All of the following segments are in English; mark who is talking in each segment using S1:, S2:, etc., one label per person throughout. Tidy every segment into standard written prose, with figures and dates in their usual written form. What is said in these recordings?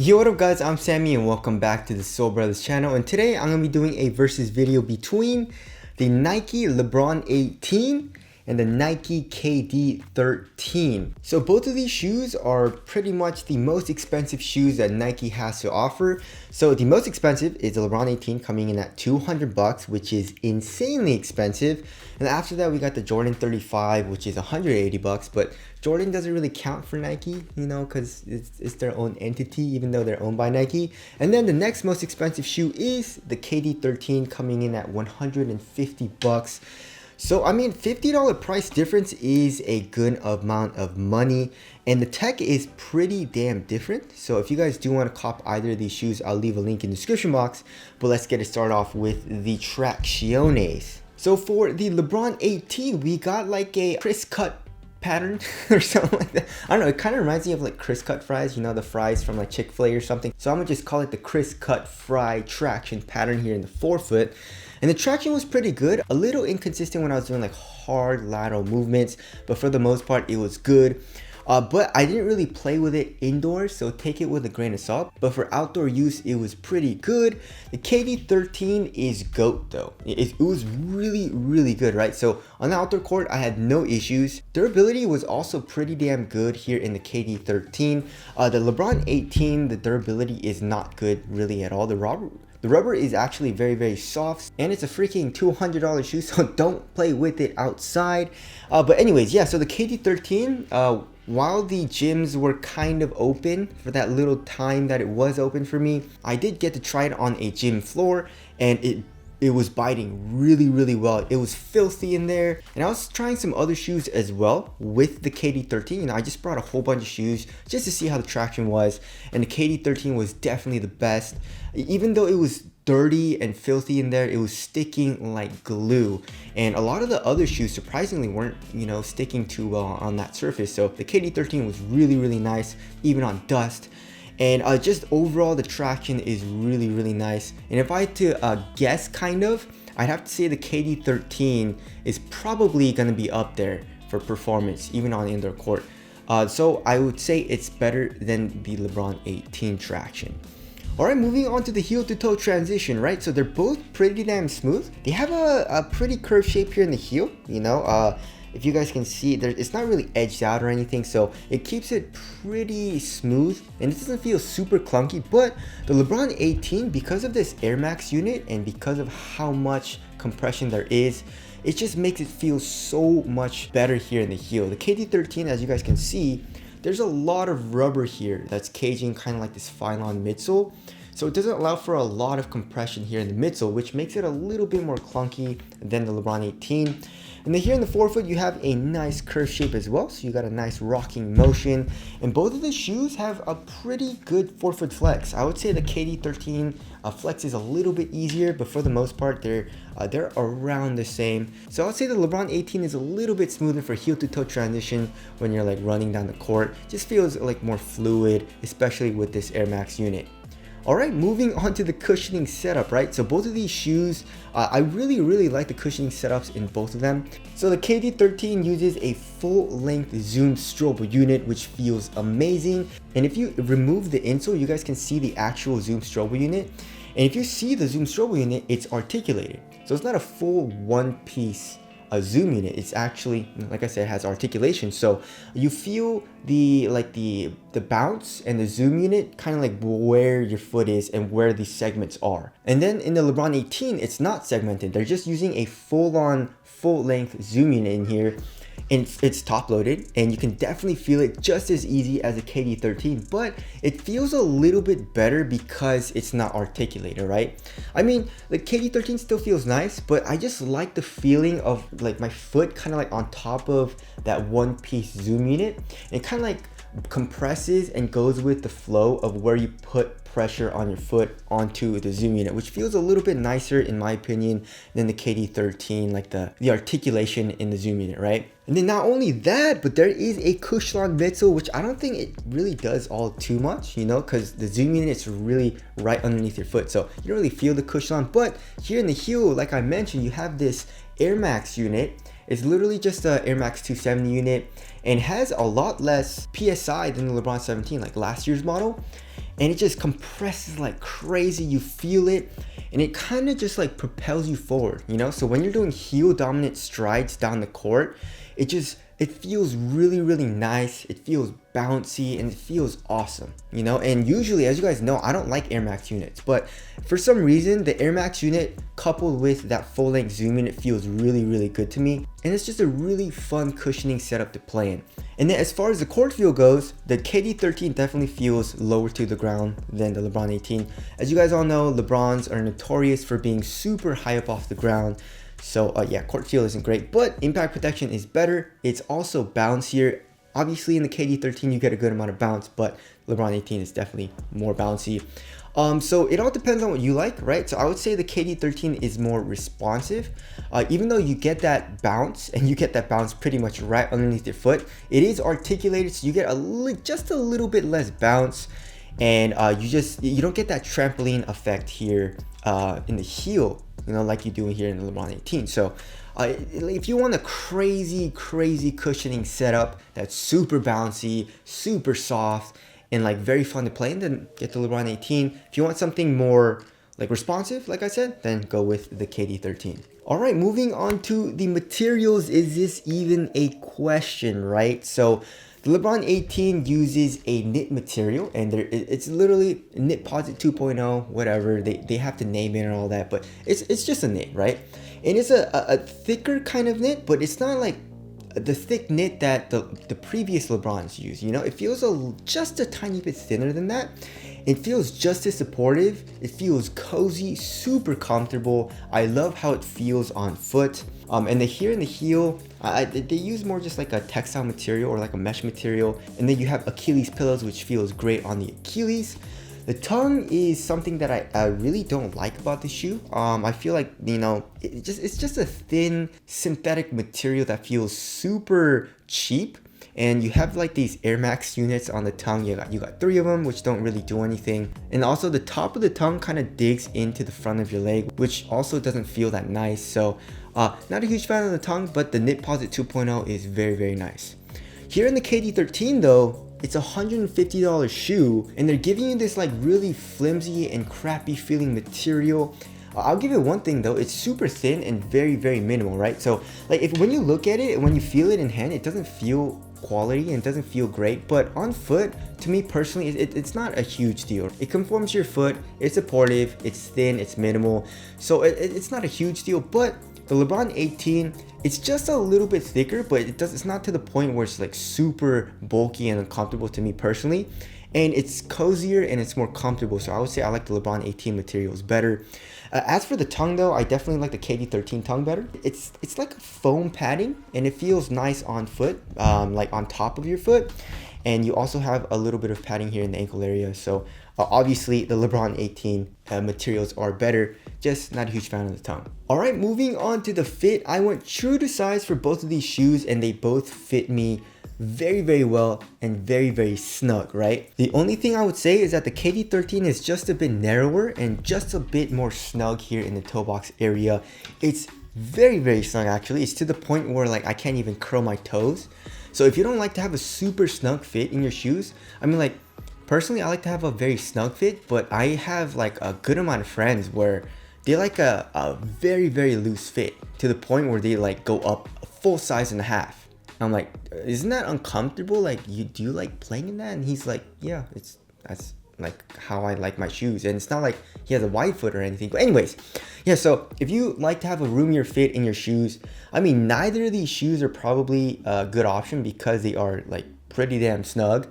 S1: Yo, what up guys, I'm Sammy and welcome back to the Soul Brothers channel, and today I'm going to be doing a versus video between the Nike Lebron 18 and the Nike KD 13. So both of these shoes are pretty much the most expensive shoes that Nike has to offer. So the most expensive is the Lebron 18 coming in at 200 bucks, which is insanely expensive. And after that we got the Jordan 35, which is 180 bucks, but Jordan doesn't really count for Nike, you know, because it's their own entity, even though they're owned by Nike. And then the next most expensive shoe is the KD 13 coming in at 150 bucks. So, I mean, $50 price difference is a good amount of money, and the tech is pretty damn different. So if you guys do want to cop either of these shoes, I'll leave a link in the description box. But let's get it started off with the Tracciones. So for the Lebron 18, we got like a Chris cut pattern or something like that. I don't know, it kind of reminds me of like Chris cut fries, you know, the fries from like Chick-fil-A or something. So I'm gonna just call it the Chris cut fry traction pattern here in the forefoot. And the traction was pretty good, a little inconsistent when I was doing like hard lateral movements, but for the most part it was good. But I didn't really play with it indoors, so take it with a grain of salt. But for outdoor use, it was pretty good. The KD 13 is GOAT though. It was really good, right? So on the outdoor court, I had no issues. Durability was also pretty damn good here in the KD 13. The LeBron 18, the durability is not good really at all. The rubber is actually very soft, and it's a freaking $200 shoe, so don't play with it outside. But anyways, yeah, so the KD 13, while the gyms were kind of open for that little time that it was open for me, I did get to try it on a gym floor, and it was biting really well. It was filthy in there. And I was trying some other shoes as well with the KD 13. You know, I just brought a whole bunch of shoes just to see how the traction was, and the KD 13 was definitely the best. Even though it was dirty and filthy in there, it was sticking like glue, and a lot of the other shoes surprisingly weren't, you know, sticking too well on that surface. So the KD 13 was really nice even on dust. And just overall, the traction is really nice. And if I had to guess, kind of, I'd have to say the KD 13 is probably going to be up there for performance, even on the indoor court. So I would say it's better than the LeBron 18 traction. Alright, moving on to the heel to toe transition, right? So they're both pretty damn smooth. They have a pretty curved shape here in the heel, you know. If you guys can see, it's not really edged out or anything, so it keeps it pretty smooth, and it doesn't feel super clunky. But the LeBron 18, because of this Air Max unit and because of how much compression there is, it just makes it feel so much better here in the heel. The KD 13, as you guys can see, there's a lot of rubber here that's caging kind of like this Phylon midsole. So it doesn't allow for a lot of compression here in the midsole, which makes it a little bit more clunky than the LeBron 18. And then here in the forefoot, you have a nice curved shape as well. So you got a nice rocking motion. And both of the shoes have a pretty good forefoot flex. I would say the KD 13 flex is a little bit easier, but for the most part, they're around the same. So I would say the LeBron 18 is a little bit smoother for heel to toe transition when you're like running down the court. Just feels like more fluid, especially with this Air Max unit. Alright, moving on to the cushioning setup, right? So both of these shoes, I really like the cushioning setups in both of them. So the KD 13 uses a full-length zoom strobe unit, which feels amazing. And if you remove the insole, you guys can see the actual zoom strobe unit. And if you see the zoom strobe unit, it's articulated. So it's not a full one-piece zoom unit. It's actually, like I said, it has articulation, so you feel the bounce and the zoom unit kind of like where your foot is and where the segments are. And then in the LeBron 18, it's not segmented. They're just using a full-on full-length zoom unit in here, and it's top loaded, and you can definitely feel it just as easy as a KD 13, but it feels a little bit better because it's not articulated, right? I mean, the KD 13 still feels nice, but I just like the feeling of like my foot kind of like on top of that one piece zoom unit. It kind of like compresses and goes with the flow of where you put pressure on your foot onto the zoom unit, which feels a little bit nicer in my opinion than the KD 13, like the articulation in the zoom unit, right? And then not only that, but there is a Cushlon midsole, which I don't think it really does all too much, you know, because the zoom unit is really right underneath your foot, so you don't really feel the Cushlon. But here in the heel, like I mentioned, you have this Air Max unit. It's literally just a Air Max 270 unit and has a lot less PSI than the LeBron 17, like last year's model. And it just compresses like crazy. You feel it, and it kind of just like propels you forward, you know? So when you're doing heel dominant strides down the court, it feels really, really nice. It feels bouncy and it feels awesome, you know? And usually, as you guys know, I don't like Air Max units, but for some reason, the Air Max unit coupled with that full length zoom in, it feels really, really good to me. And it's just a really fun cushioning setup to play in. And then as far as the court feel goes, the KD 13 definitely feels lower to the ground than the LeBron 18. As you guys all know, LeBrons are notorious for being super high up off the ground. So yeah, court feel isn't great, but impact protection is better. It's also bouncier. Obviously in the KD 13 you get a good amount of bounce, but LeBron 18 is definitely more bouncy. So it all depends on what you like, right? So I would say the KD 13 is more responsive. Even though you get that bounce, and you get that bounce pretty much right underneath your foot, it is articulated, so you get just a little bit less bounce, and you don't get that trampoline effect here in the heel, you know, like you do here in the LeBron 18. So if you want a crazy cushioning setup that's super bouncy, super soft, and like very fun to play in, then get the LeBron 18. If you want something more like responsive, like I said, then go with the KD 13. All right, moving on to the materials. Is this even a question, right? So the LeBron 18 uses a knit material, and it's literally knit posit 2.0, whatever. They have to name it and all that, but it's just a knit, right? And it's a thicker kind of knit, but it's not like the thick knit that the previous LeBrons used, you know? It feels just a tiny bit thinner than that. It feels just as supportive. It feels cozy, super comfortable. I love how it feels on foot. And here in the heel, they use more just like a textile material or like a mesh material. And then you have Achilles pillows, which feels great on the Achilles. The tongue is something that I really don't like about the shoe. I feel like, you know, it's just a thin synthetic material that feels super cheap. And you have like these Air Max units on the tongue. You got 3 of them, which don't really do anything. And also the top of the tongue kind of digs into the front of your leg, which also doesn't feel that nice. So not a huge fan of the tongue, but the Knit Posit 2.0 is very nice. Here in the KD 13 though, it's a $150 shoe, and they're giving you this like really flimsy and crappy feeling material. I'll give you one thing though, it's super thin and very minimal, right? So like when you look at it and when you feel it in hand, it doesn't feel quality and it doesn't feel great, but on foot, to me personally, it's not a huge deal. It conforms to your foot, it's supportive, it's thin, it's minimal, so it's not a huge deal. But the LeBron 18, it's just a little bit thicker, but it's not to the point where it's like super bulky and uncomfortable to me personally. And it's cozier and it's more comfortable, so I would say I like the LeBron 18 materials better. As for the tongue though, I definitely like the KD 13 tongue better. It's like a foam padding, and it feels nice on foot, like on top of your foot. And you also have a little bit of padding here in the ankle area. So obviously the LeBron 18 materials are better, just not a huge fan of the tongue. All right, moving on to the fit. I went true to size for both of these shoes, and they both fit me very well and very snug, right? The only thing I would say is that the KD 13 is just a bit narrower and just a bit more snug here in the toe box area. It's very snug actually. It's to the point where like I can't even curl my toes. So if you don't like to have a super snug fit in your shoes, I mean, like personally I like to have a very snug fit, but I have like a good amount of friends where they like a very loose fit to the point where they like go up a full size and a half. I'm like, isn't that uncomfortable? Like, do you like playing in that? And he's like, yeah, that's like how I like my shoes. And it's not like he has a wide foot or anything. But anyways, yeah, so if you like to have a roomier fit in your shoes, I mean, neither of these shoes are probably a good option because they are like pretty damn snug.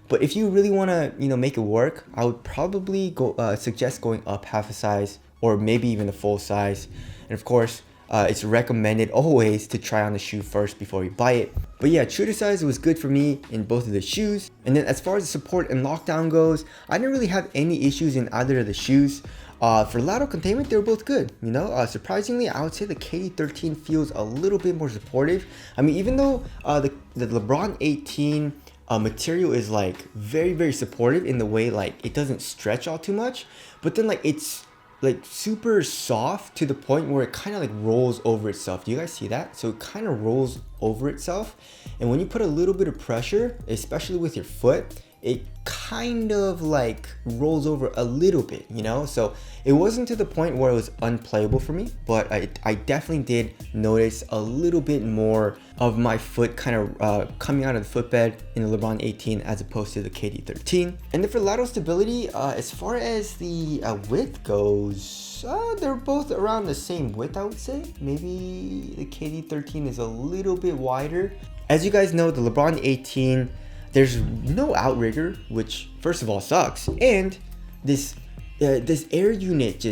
S1: But if you really want to, you know, make it work, I would probably suggest going up half a size or maybe even a full size. And of course, it's recommended always to try on the shoe first before you buy it. But yeah, true to size was good for me in both of the shoes. And then as far as the support and lockdown goes, I didn't really have any issues in either of the shoes. For lateral containment, they were both good. You know, surprisingly, I would say the KD 13 feels a little bit more supportive. I mean, even though the LeBron 18 material is like very supportive in the way like it doesn't stretch all too much, but then like it's like super soft to the point where it kind of like rolls over itself. Do you guys see that? So it kind of rolls over itself. And when you put a little bit of pressure, especially with your foot, it kind of like rolls over a little bit, you know? So it wasn't to the point where it was unplayable for me, but I definitely did notice a little bit more of my foot kind of coming out of the footbed in the LeBron 18 as opposed to the KD 13. And then for lateral stability, as far as the width goes, they're both around the same width, I would say. Maybe the KD 13 is a little bit wider. As you guys know, the LeBron 18, there's no outrigger, which first of all sucks, and this air unit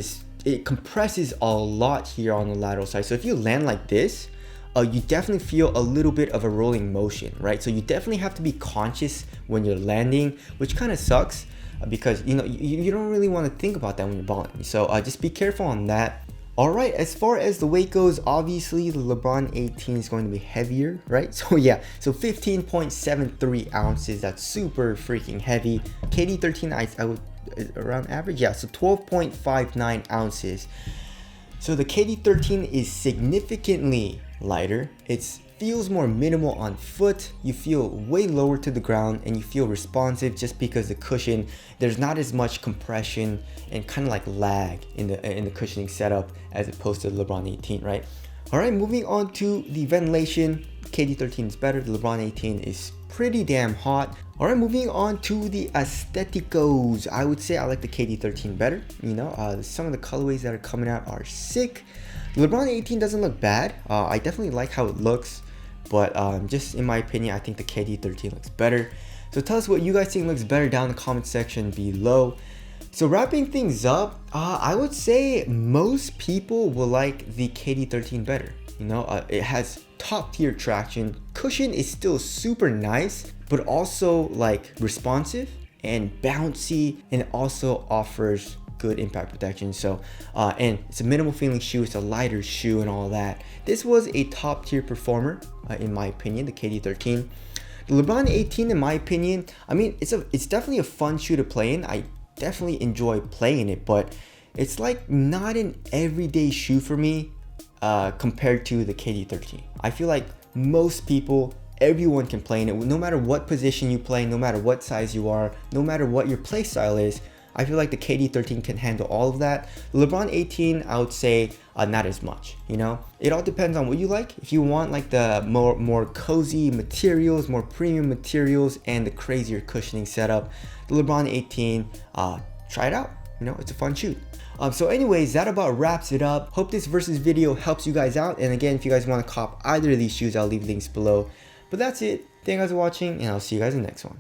S1: it compresses a lot here on the lateral side. So if you land like this, you definitely feel a little bit of a rolling motion, right? So you definitely have to be conscious when you're landing, which kind of sucks because you know you don't really want to think about that when you're balling. So just be careful on that. All right, as far as the weight goes, obviously the LeBron 18 is going to be heavier, right? So yeah, so 15.73 ounces, that's super freaking heavy. KD 13, I would, around average, yeah, so 12.59 ounces. So the KD 13 is significantly lighter. It feels more minimal on foot. You feel way lower to the ground and you feel responsive just because the cushion, there's not as much compression and kind of like lag in the cushioning setup as opposed to the LeBron 18, right? All right, moving on to the ventilation. KD 13 is better. The LeBron 18 is pretty damn hot. All right, moving on to the aestheticos. I would say I like the KD 13 better. You know, some of the colorways that are coming out are sick. The LeBron 18 doesn't look bad. I definitely like how it looks, but just in my opinion, I think the KD 13 looks better. So tell us what you guys think looks better down in the comment section below. So wrapping things up, I would say most people will like the KD 13 better. You know, it has top tier traction. Cushion is still super nice, but also like responsive and bouncy, and it also offers good impact protection. So and it's a minimal feeling shoe, it's a lighter shoe and all that. This was a top tier performer in my opinion, the KD 13. The LeBron 18, in my opinion, I mean, it's definitely a fun shoe to play in. I definitely enjoy playing it, but it's like not an everyday shoe for me compared to the KD 13. I feel like most people, everyone can play in it, no matter what position you play, no matter what size you are, no matter what your play style is. I feel like the KD 13 can handle all of that. The LeBron 18, I would say not as much, you know? It all depends on what you like. If you want like the more cozy materials, more premium materials, and the crazier cushioning setup, the LeBron 18, try it out. You know, it's a fun shoe. So anyways, that about wraps it up. Hope this versus video helps you guys out. And again, if you guys want to cop either of these shoes, I'll leave links below. But that's it. Thank you guys for watching, and I'll see you guys in the next one.